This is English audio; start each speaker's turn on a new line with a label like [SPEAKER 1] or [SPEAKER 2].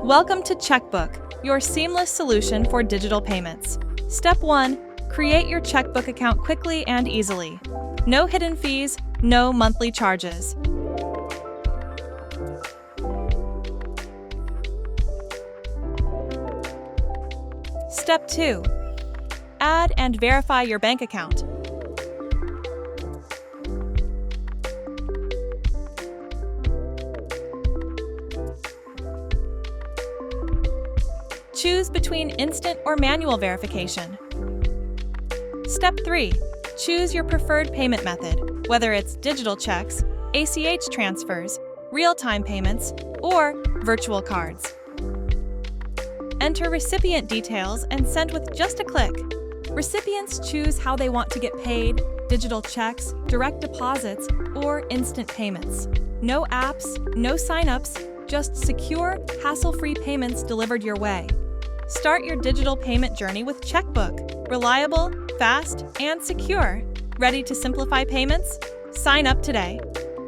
[SPEAKER 1] Welcome to Checkbook, your seamless solution for digital payments. Step 1. Create your Checkbook account quickly and easily. No hidden fees, no monthly charges. Step 2. Add and verify your bank account. Choose between instant or manual verification. Step 3. Choose your preferred payment method, whether it's digital checks, ACH transfers, real-time payments, or virtual cards. Enter recipient details and send with just a click. Recipients choose how they want to get paid: digital checks, direct deposits, or instant payments. No apps, no sign-ups, just secure, hassle-free payments delivered your way. Start your digital payment journey with Checkbook. Reliable, fast, and secure. Ready to simplify payments? Sign up today.